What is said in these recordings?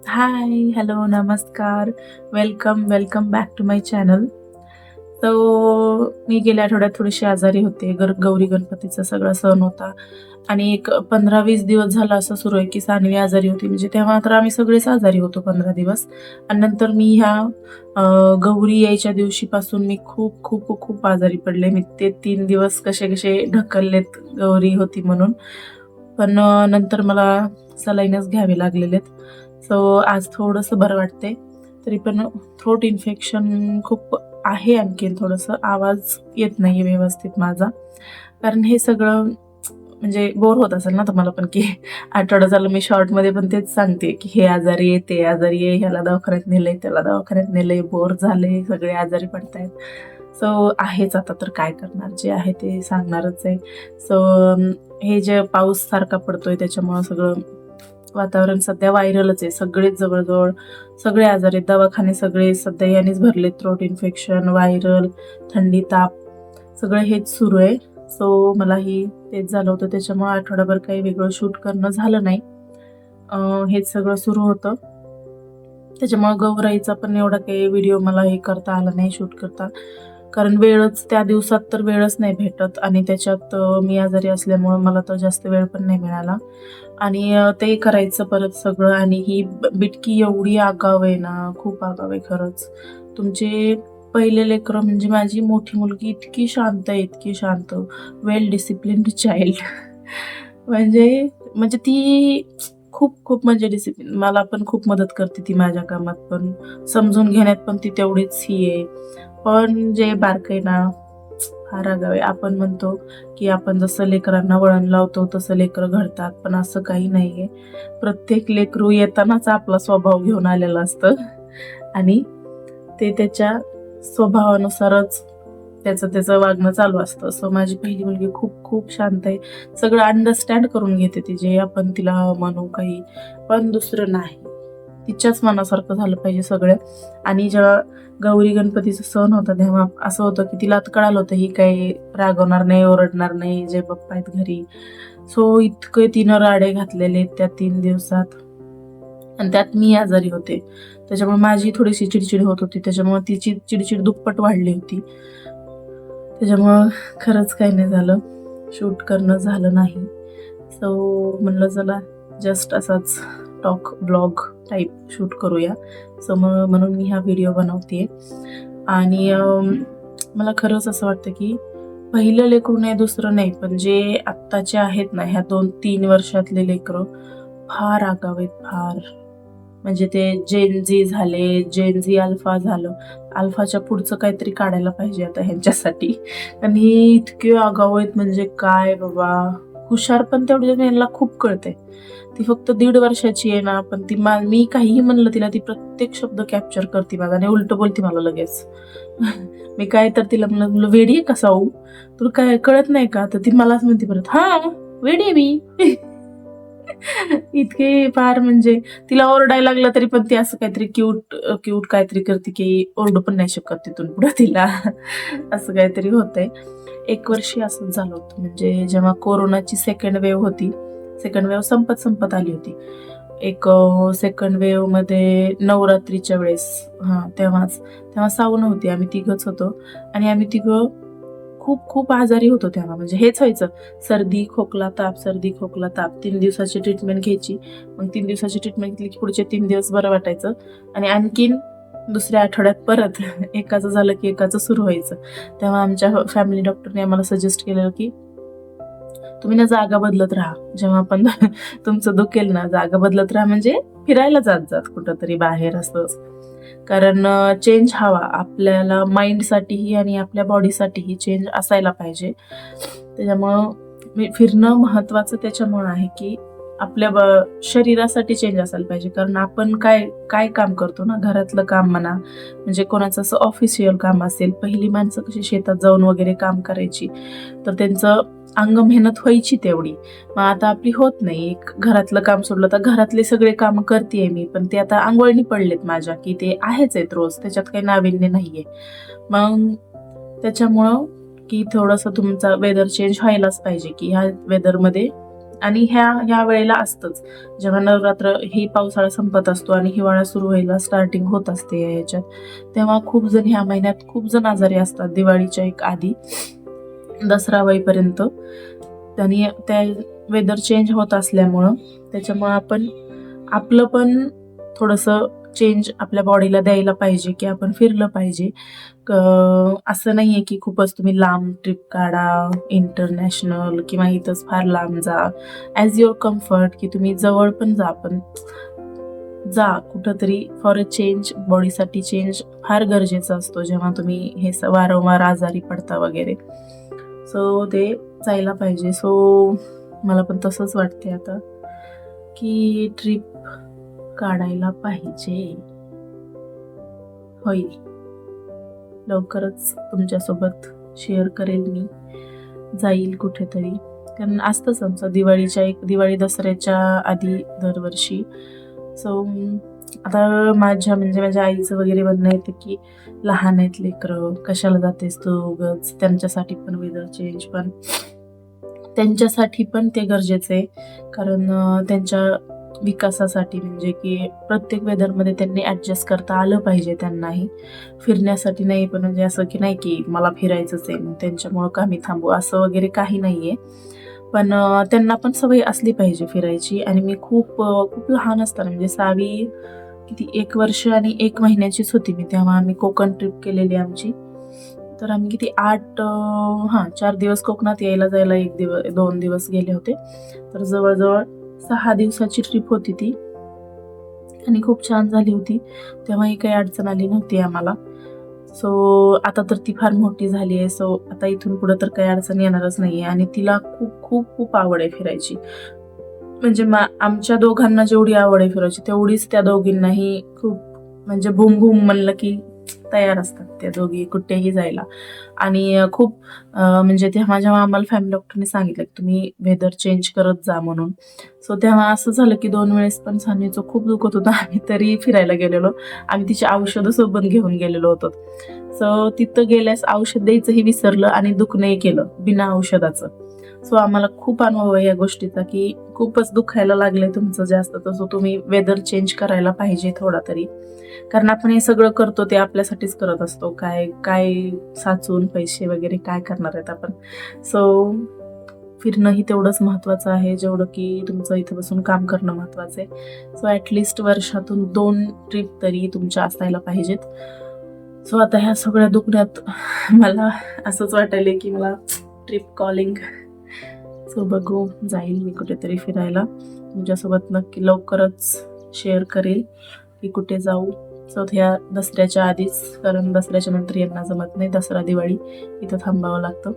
हाय, hello, नमस्कार. Welcome, welcome back to my channel. मी गेल्या आठवड्यात थोडीशी आजारी होते. गौरी गणपतीचा सगळा सण होता आणि एक 15-20 दिवस झालं असं सुरू आहे, की सान्वी आजारी होती. म्हणजे तेव्हा तर आम्ही सगळेच आजारी होतो 15 दिवस आणि नंतर मी ह्या अ, गौरी यायच्या दिवशीपासून मी खूप, खूप, खूप आजारी पडले. मी ते 3 दिवस कसे-कसे ढकललेत गौरी होती म्हणून. पण नंतर मला सलाईनच घ्यावे लागलेलेत. आज थोडंसं बरं वाटतंय. तरी पण थ्रोट इन्फेक्शन खूप आहे आणखीन थोडंसं. आवाज येत नाहीये व्यवस्थित माझा. कारण हे सगळं म्हणजे बोर होत असेल ना तुम्हाला पण, की आठवडा झालं मी शॉर्टमध्ये पण तेच सांगते, की हे आजारी आहे, ते आजारी आहे, ह्याला दवाखान्यात नेलंय, त्याला दवाखान्यात नेलंय, बोर झाले, सगळे आजारी पडतायत. आहेच आता तर काय करणार? जे आहे ते सांगणारच आहे. हे जे पाऊस सारखा पडतोय त्याच्यामुळं सगळं वातावरण सध्या व्हायरलच आहे. सगळेच जवळ-जवळ सगळे आजार आहेत. दवाखाने सगळे सध्या यानेच भरलेत. थ्रोट इन्फेक्शन, व्हायरल, थंडी, ताप सगळं हेच सुरू आहे. मलाही तेच झालं होतं. त्याच्यामुळे आठवडाभर काही वेगळं शूट करणं झालं नाही. हेच सगळं सुरू होतं. त्याच्यामुळे गौराईचा पण एवढा काही व्हिडिओ मला हे करता आला नाही, शूट करता. कारण वेळच त्या दिवसात तर वेळच नाही भेटत आणि त्याच्यात मी आजारी असल्यामुळं मला तर जास्त वेळ पण नाही मिळाला. आणि ते करायचं परत सगळं आणि ही बिटकी एवढी आगाऊ आहे ना, खूप आगाऊ आहे खरंच. तुमचे पहिले लेकरं म्हणजे माझी मोठी मुलगी इतकी शांत आहे, इतकी शांत, वेल डिसिप्लिन्ड चाइल्ड. म्हणजे म्हणजे ती खूप म्हणजे डिसिप्लिन. मला पण खूप मदत करते ती माझ्या कामात पण. समजून घेण्यात पण ती तेवढीच ही आहे. पण जे बारकं आहे ना, फार आगाऊ आहे. आपण म्हणतो, की आपण जसं लेकरांना वळण लावतो तसं लेकरं घडतात, पण असं काही नाहीये. प्रत्येक लेकरू येतानाच आपला स्वभाव घेऊन आलेलं असतं आणि ते त्याच्या स्वभावानुसारच त्याचं वागणं चालू असतं. माझी पहिली मुलगी खूप शांत आहे. सगळं अंडरस्टँड करून घेते ती, जे आपण तिला म्हणू काही, पण दुसरं नाही. तिच्याच मनासारखं झालं पाहिजे सगळं. आणि जेव्हा गौरी गणपतीचा सण होता तेव्हा असं होतं, की तिला आता कळालं होतं ही काही रागवणार नाही, ओरडणार नाही, जे पप्पा आहेत घरी. इतके तिनं राडे घातलेले त्या 3 दिवसात आणि त्यात मी आजारी होते. त्याच्यामुळे माझी थोडीशी चिडचिड होत होती. त्याच्यामुळे तिची चिडचिड दुप्पट वाढली होती. त्याच्यामुळं खरंच काही नाही झालं. शूट करणं झालं नाही. म्हणलं चला जस्ट असाच ब्लॉग टाईप शूट करूया. म्हणून मी हा व्हिडिओ बनवतेय. आणि मला खरंच असं वाटतं, की पहिलं लेकरू नाही, दुसरं नाही, पण जे आत्ताचे आहेत ना, ह्या 2-3 वर्षातले लेकरं फार आगाऊ आहेत, फार. म्हणजे ते जेन झी झाले, जेन झी अल्फा झालं. अल्फाच्या पुढचं काहीतरी काढायला पाहिजे आता ह्यांच्यासाठी. आणि हे इतके आगाऊ आहेत म्हणजे काय बाबा. हुशार पण तेवढे यांना खूप कळते. ती फक्त 1.5 वर्षाची आहे ना, पण मी काहीही म्हणलं तिला, ती प्रत्येक शब्द कॅप्चर करते माझा आणि उलटं बोलते मला लगेच. मी काय तर तिला म्हणलं, वेडी आहे का साऊ? तुला काय कळत नाही का? तर ती मलाच म्हणते परत, हा वेडी आहे मी. इतके फार म्हणजे तिला ओरडायला लागलं तरी पण ती असं काहीतरी क्यूट काहीतरी करते, की ओरडू पण नाही शकत तिथून पुढे तिला. असं काहीतरी होतंय. 1 वर्षी असंच झालं होतं. म्हणजे जेव्हा कोरोनाची सेकंड वेव्ह होती, सेकंड वेव्ह संपत आली होती. सेकंड वेव्हमध्ये नवरात्रीच्या वेळेस तेव्हा साऊ नव्हती. आम्ही तिघंच होतो आणि आम्ही तिघं खूप आजारी होतो तेव्हा. म्हणजे हेच व्हायचं, सर्दी, खोकला, ताप, सर्दी, खोकला, ताप. 3 दिवसाची ट्रीटमेंट घ्यायची. मग 3 दिवसाची ट्रीटमेंट घेतली की पुढचे 3 दिवस बरं वाटायचं आणि आणखीन दुसऱ्या आठवड्यात परत एकाचं झालं की एकाचं सुरू व्हायचं. तेव्हा आमच्या फॅमिली डॉक्टरने आम्हाला सजेस्ट केलेलं, की तुम्ही ना जागा बदलत राहा. जेव्हा पण तुमचं दुखेल ना, जागा बदलत राहा. म्हणजे फिरायला जात कुठंतरी बाहेर असं. कारण चेंज हवा आपल्याला, माइंडसाठीही आणि आपल्या बॉडीसाठीही चेंज असायला पाहिजे. त्याच्यामुळं फिरणं महत्वाचं त्याच्यामुळं आहे, की आपल्या शरीरासाठी चेंज असायला पाहिजे. कारण आपण काय काम करतो ना, घरातलं काम म्हणा, म्हणजे कोणाचं असं ऑफिशियल काम असेल. पहिली माणसं कशी शेतात जाऊन वगैरे काम करायची, तर त्यांचं अंग मेहनत व्हायची तेवढी. मग आता आपली होत नाही. घरातलं काम सोडलं तर घरातले सगळे काम करतेय मी, पण ते आता अंघोळणी पडलेत माझ्या, की ते आहेच आहेत रोज, त्याच्यात काही नाविन्य नाहीये. मग त्याच्यामुळं की थोडंसं तुमचा वेदर चेंज व्हायलाच पाहिजे, की ह्या वेदरमध्ये आणि ह्या वेळेला असतंच, जेव्हा नवरात्र ही पावसाळा संपत असतो आणि हिवाळा सुरू व्हायला स्टार्टिंग होत असते याच्यात, तेव्हा खूप जण ह्या महिन्यात खूप जण आजारी असतात दिवाळीच्या एक आधी दसरा होईपर्यंत. त्यांनी त्या वेदर चेंज होत असल्यामुळं त्याच्यामुळं आपण आपलं पण थोडंसं चेंज आपल्या बॉडीला द्यायला पाहिजे, की आपण फिरलं पाहिजे. असं नाहीये की खूपच तुम्ही लांब ट्रिप काढा, इंटरनॅशनल किंवा इथंच फार लांब जा. ॲज युअर कम्फर्ट, की तुम्ही जवळ पण जा, पण जा कुठंतरी फॉर अ चेंज. बॉडीसाठी चेंज फार गरजेचा असतो जेव्हा तुम्ही हे वारंवार आजारी पडता वगैरे. सो ते जायला पाहिजे. सो मला पण तसंच वाटते आता, की ट्रिप काढायला पाहिजे. होईल. लवकरच तुमच्यासोबत शेअर करेल मी. जाईल कुठेतरी. कारण असतंच आमचं दिवाळी दसऱ्याच्या आधी दरवर्षी. सो आता माझ्या आईचं वगैरे म्हणणं येतं, की लहान आहेत लेकरं, कशाला जातेस तू उगाच. त्यांच्यासाठी पण वेदर चेंज पण त्यांच्यासाठी पण ते गरजेचं आहे. कारण त्यांच्या विकासासाठी, म्हणजे की प्रत्येक वेदरमध्ये त्यांनी ॲडजस्ट करता आलं पाहिजे त्यांनाही. फिरण्यासाठी नाही, पण म्हणजे असं की नाही की मला फिरायचंच आहे मग त्यांच्यामुळं का मी थांबू, असं वगैरे काही नाही आहे. पण त्यांना पण सवय असली पाहिजे फिरायची. आणि मी खूप लहान असताना, म्हणजे 6वी किती 1 वर्ष आणि 1 महिन्याचीच होती मी, तेव्हा आम्ही कोकण ट्रिप केलेली आमची. तर आम्ही किती 4 दिवस कोकणात यायला जायला 2 दिवस गेले होते. तर जवळ 6 दिवसाची ट्रिप होती ती आणि खूप छान झाली होती. तेव्हाही काही अडचण आली नव्हती आम्हाला. सो आता तर ती फार मोठी झाली आहे. सो आता इथून पुढे तर काही अडचण येणारच नाहीये आणि तिला खूप आवड आहे फिरायची. म्हणजे आमच्या दोघांना जेवढी आवड आहे फिरायची, तेवढीच त्या दोघींनाही खूप. म्हणजे बूम म्हणलं की तयार असतात त्या दोघी कुठेही जायला. आणि खूप म्हणजे तेव्हा जेव्हा आम्हाला फॅमिली डॉक्टरने सांगितलं की तुम्ही वेदर चेंज करत जा म्हणून. सो तेव्हा असं झालं की 2 वेळेस पण सानवीचं खूप दुखत होतं. आम्ही तरी फिरायला गेलेलो. आम्ही तिची औषधं सोबत घेऊन गेलेलो होतो. सो तिथं गेल्यास औषध द्यायचंही विसरलं आणि दुखणंही केलं बिना औषधाचं. सो आम्हाला खूप अनुभव आहे या गोष्टीचा, की खूपच दुखायला लागलंय तुमचं जास्त, तसं तुम्ही वेदर चेंज करायला पाहिजे थोडा तरी. कारण आपण हे सगळं करतो ते आपल्यासाठीच करत असतो. काय साचून पैसे वगैरे काय करणार आहेत आपण. सो फिरणंही तेवढंच महत्त्वाचं आहे, जेवढं की तुमचं इथं बसून काम करणं महत्त्वाचं आहे. सो ॲटलिस्ट वर्षातून 2 ट्रिप तरी तुमच्या असायला पाहिजेत. सो आता ह्या सगळ्या दुखण्यात मला असंच वाटायलंय की मला ट्रिप कॉलिंग. सो बघू, जाईल मी कुठेतरी फिरायला. तुमच्यासोबत नक्की लवकरच शेअर करेल की कुठे जाऊ. सो ह्या दसऱ्याच्या आधीच, कारण दसऱ्याच्या नंतर यांना जमत नाही. दसरा दिवाळी इथं थांबावं लागतं.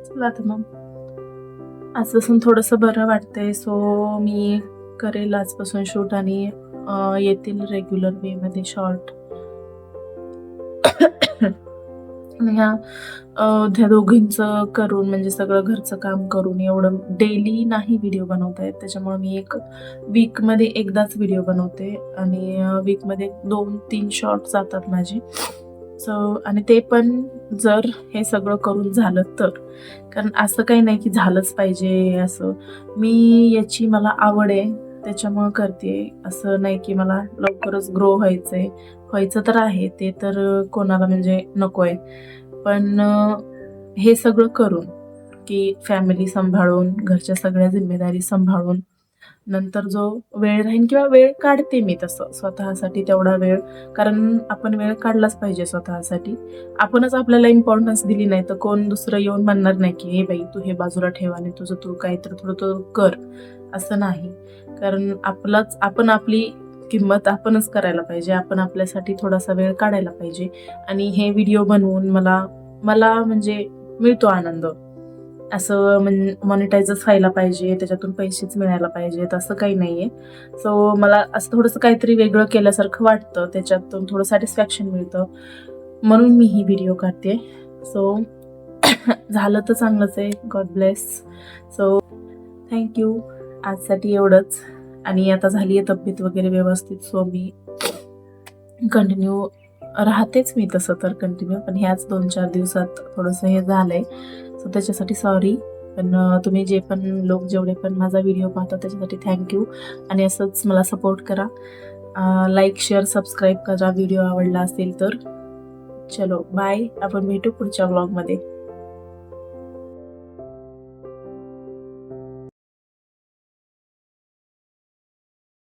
चला तर मग आजपासून थोडंसं बरं वाटतंय. सो मी करेल आजपासून शूट आणि येतील रेग्युलर वेमध्ये शॉर्ट. त्या दोघींचं करून, म्हणजे सगळं घरचं काम करून एवढं डेली नाही व्हिडिओ बनवता येत. त्याच्यामुळे मी एक वीकमध्ये एकदाच व्हिडिओ बनवते आणि वीकमध्ये 2-3 शॉर्ट जातात माझे. सो आणि ते पण जर हे सगळं करून झालं तर. कारण असं काही नाही की झालंच पाहिजे असं. मी याची मला आवड आहे त्याच्यामुळं करते. असं नाही की मला लवकरच ग्रो व्हायचं तर आहे, ते तर कोणाला म्हणजे नको आहे. पण हे सगळं करून, की फॅमिली सांभाळून, घरच्या सगळ्या जिम्मेदारी सांभाळून, नंतर जो वेळ राहील किंवा वेळ काढते मी तसं स्वतःसाठी तेवढा वेळ. कारण आपण वेळ काढलाच पाहिजे स्वतःसाठी. आपणच आपल्याला इम्पॉर्टन्स दिली नाही तर कोण दुसरं येऊन म्हणणार नाही की हे बाई तू हे बाजूला ठेव आणि तुझं तू काहीतरी थोडं कर. असं नाही. कारण आपण आपली किंमत आपणच करायला पाहिजे. आपण आपल्यासाठी थोडासा वेळ काढायला पाहिजे. आणि हे व्हिडिओ बनवून मला म्हणजे मिळतो आनंद. असं मॉनिटायझच व्हायला पाहिजे, त्याच्यातून पैसेच मिळायला पाहिजेत असं काही नाहीये. सो मला असं थोडंसं काहीतरी वेगळं केल्यासारखं वाटतं, त्याच्यातून थोडं सॅटिस्फॅक्शन मिळतं, म्हणून मी ही व्हिडिओ काढते. सो झालं तर चांगलंच आहे. God bless. So thank you. आजसाठी एवढंच. आणि आता झाली आहे तब्येत वगैरे व्यवस्थित. सो मी कंटिन्यू राहतेच मी तसं तर कंटिन्यू, पण ह्याच 2-4 दिवसात थोडंसं हे झालंय. सो त्याच्यासाठी सॉरी. पण तुम्ही जे पण लोक जेवढे पण माझा व्हिडिओ पाहता त्याच्यासाठी थँक्यू. आणि असंच मला सपोर्ट करा. लाईक शेअर सबस्क्राईब करा व्हिडिओ आवडला असेल तर. चलो बाय. आपण भेटू पुढच्या व्लॉगमध्ये.